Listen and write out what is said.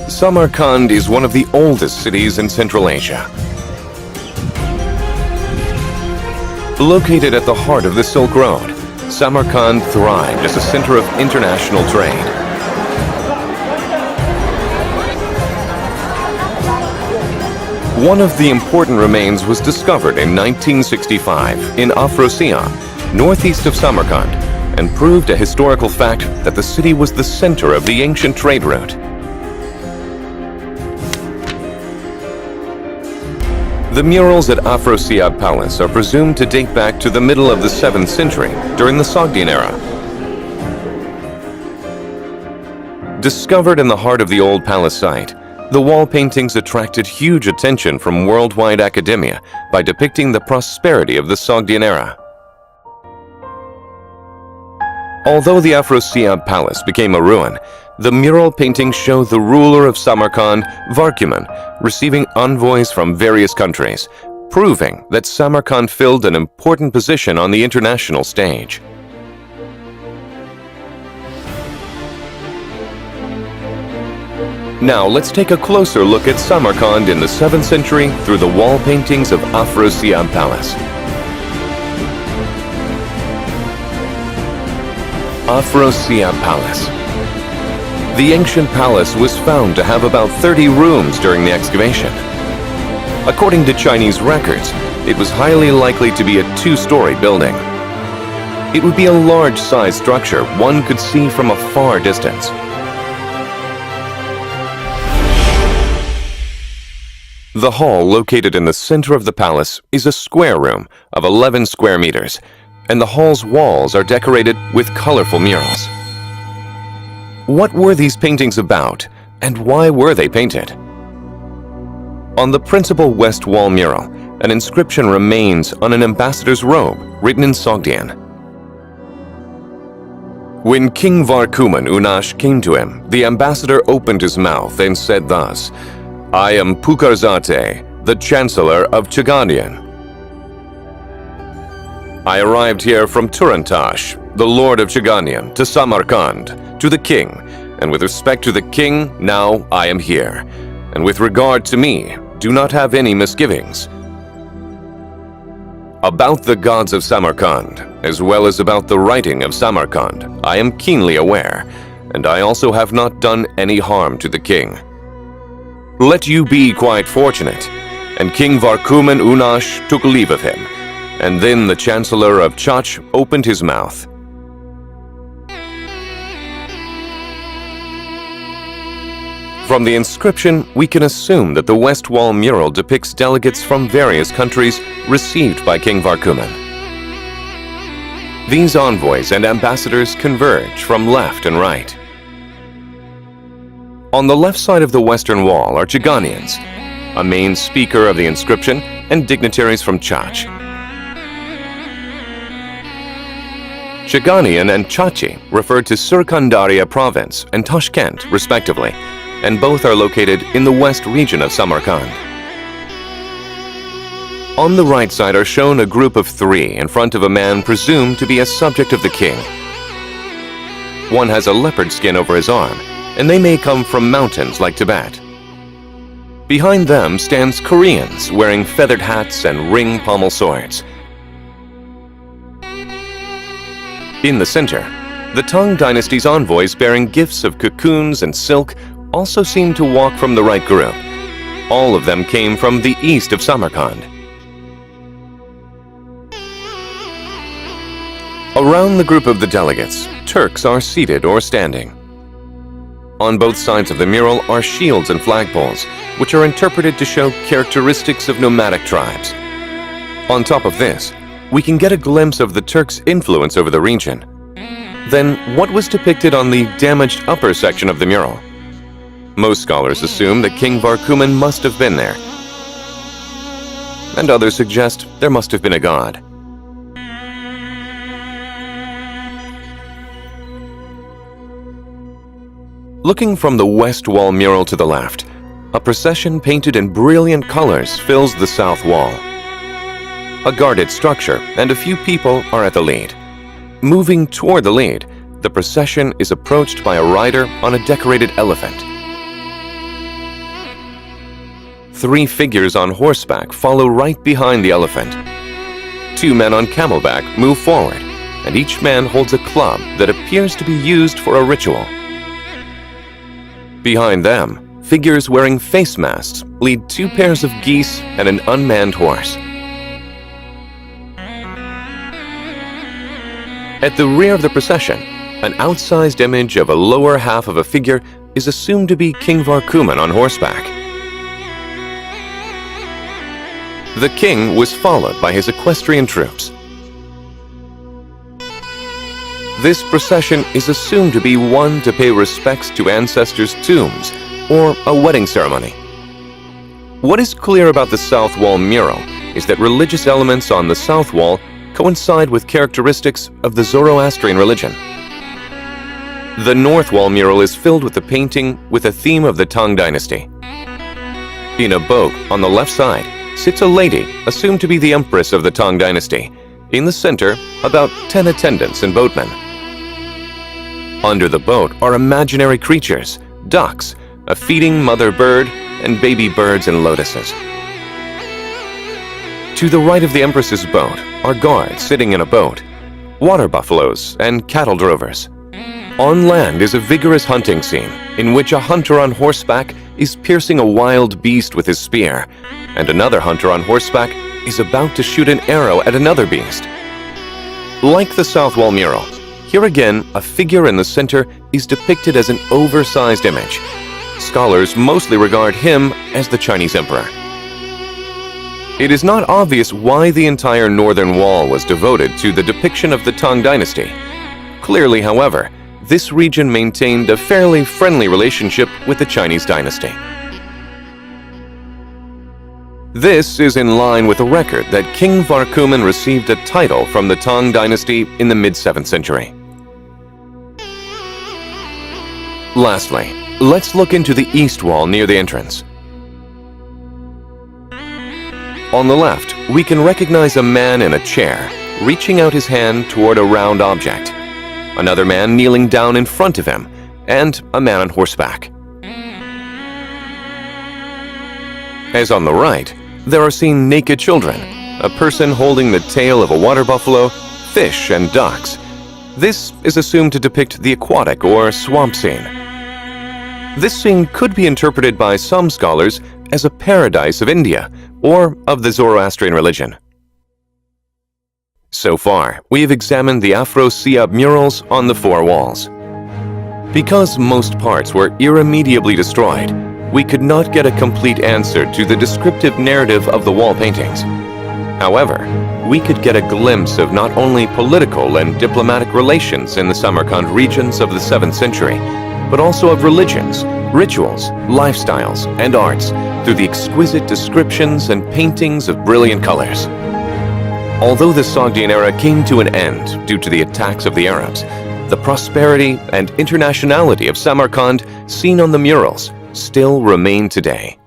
Samarkand is one of the oldest cities in Central Asia. Located at the heart of the Silk Road, Samarkand thrived as a center of international trade. One of the important remains was discovered in 1965 in Afrosiyob, northeast of Samarkand, and proved a historical fact that the city was the center of the ancient trade route. The murals at Afrosiyob Palace are presumed to date back to the middle of the 7th century, during the Sogdian era. Discovered in the heart of the old palace site, the wall paintings attracted huge attention from worldwide academia by depicting the prosperity of the Sogdian era. Although the Afrosiyob Palace became a ruin, the mural paintings show the ruler of Samarkand, Varkuman, receiving envoys from various countries, proving that Samarkand filled an important position on the international stage. Now let's take a closer look at Samarkand in the 7th century through the wall paintings of Afrosiyob Palace. Afrosiyob Palace. The ancient palace was found to have about 30 rooms during the excavation. According to Chinese records, it was highly likely to be a 2-story building. It would be a large-sized structure one could see from a far distance. The hall located in the center of the palace is a square room of 11 square meters, and the hall's walls are decorated with colorful murals. What were these paintings about, and why were they painted? On the principal west wall mural, an inscription remains on an ambassador's robe written in Sogdian. When King Varkuman Unash came to him, the ambassador opened his mouth and said thus, "I am Pukarzate, the Chancellor of Chaganian. I arrived here from Turantash, the Lord of Chaganian, to Samarkand, to the king, and with respect to the king, now I am here. And with regard to me, do not have any misgivings. About the gods of Samarkand, as well as about the writing of Samarkand, I am keenly aware, and I also have not done any harm to the king. Let you be quite fortunate." And King Varkuman Unash took leave of him, and then the Chancellor of Chach opened his mouth. From the inscription, we can assume that the west wall mural depicts delegates from various countries received by King Varkuman. These envoys and ambassadors converge from left and right. On the left side of the western wall are Chaganians, a main speaker of the inscription, and dignitaries from Chach. Chaganian and Chachi refer to Surkandaria province and Tashkent, respectively, and both are located in the west region of Samarkand. On the right side are shown a group of 3 in front of a man presumed to be a subject of the king. One has a leopard skin over his arm, and they may come from mountains like Tibet. Behind them stands Koreans wearing feathered hats and ring pommel swords. In the center, the Tang dynasty's envoys bearing gifts of cocoons and silk also seem to walk from the right group. All of them came from the east of Samarkand. Around the group of the delegates, Turks are seated or standing. On both sides of the mural are shields and flagpoles, which are interpreted to show characteristics of nomadic tribes. On top of this, we can get a glimpse of the Turks' influence over the region. Then, what was depicted on the damaged upper section of the mural? Most scholars assume that King Varkuman must have been there, and others suggest there must have been a god. Looking from the west wall mural to the left, a procession painted in brilliant colors fills the south wall. A guarded structure and a few people are at the lead. Moving toward the lead, the procession is approached by a rider on a decorated elephant. 3 figures on horseback follow right behind the elephant. 2 men on camelback move forward, and each man holds a club that appears to be used for a ritual. Behind them, figures wearing face masks lead 2 pairs of geese and an unmanned horse. At the rear of the procession, an outsized image of a lower half of a figure is assumed to be King Varkuman on horseback. The king was followed by his equestrian troops. This procession is assumed to be one to pay respects to ancestors' tombs or a wedding ceremony. What is clear about the South Wall mural is that religious elements on the South Wall coincide with characteristics of the Zoroastrian religion. The North Wall mural is filled with a painting with a theme of the Tang dynasty. In a boat on the left side sits a lady assumed to be the empress of the Tang dynasty. In the center, about 10 attendants and boatmen. Under the boat are imaginary creatures, ducks, a feeding mother bird, and baby birds and lotuses. To the right of the empress's boat are guards sitting in a boat, water buffaloes, and cattle drovers. On land is a vigorous hunting scene in which a hunter on horseback is piercing a wild beast with his spear, and another hunter on horseback is about to shoot an arrow at another beast. Like the South Wall mural, here again a figure in the center is depicted as an oversized image. Scholars mostly regard him as the Chinese emperor. It is not obvious why the entire northern wall was devoted to the depiction of the Tang dynasty. Clearly, however, this region maintained a fairly friendly relationship with the Chinese dynasty. This is in line with a record that King Varkuman received a title from the Tang dynasty in the mid-7th century. Lastly, let's look into the east wall near the entrance. On the left, we can recognize a man in a chair, reaching out his hand toward a round object, another man kneeling down in front of him, and a man on horseback. As on the right, there are seen naked children, a person holding the tail of a water buffalo, fish, and ducks. This is assumed to depict the aquatic or swamp scene. This scene could be interpreted by some scholars as a paradise of India or of the Zoroastrian religion. So far, we have examined the Afrosiyob murals on the 4 walls. Because most parts were irremediably destroyed, we could not get a complete answer to the descriptive narrative of the wall paintings. However, we could get a glimpse of not only political and diplomatic relations in the Samarkand regions of the 7th century, but also of religions, rituals, lifestyles, and arts through the exquisite descriptions and paintings of brilliant colors. Although the Sogdian era came to an end due to the attacks of the Arabs, the prosperity and internationality of Samarkand seen on the murals still remain today.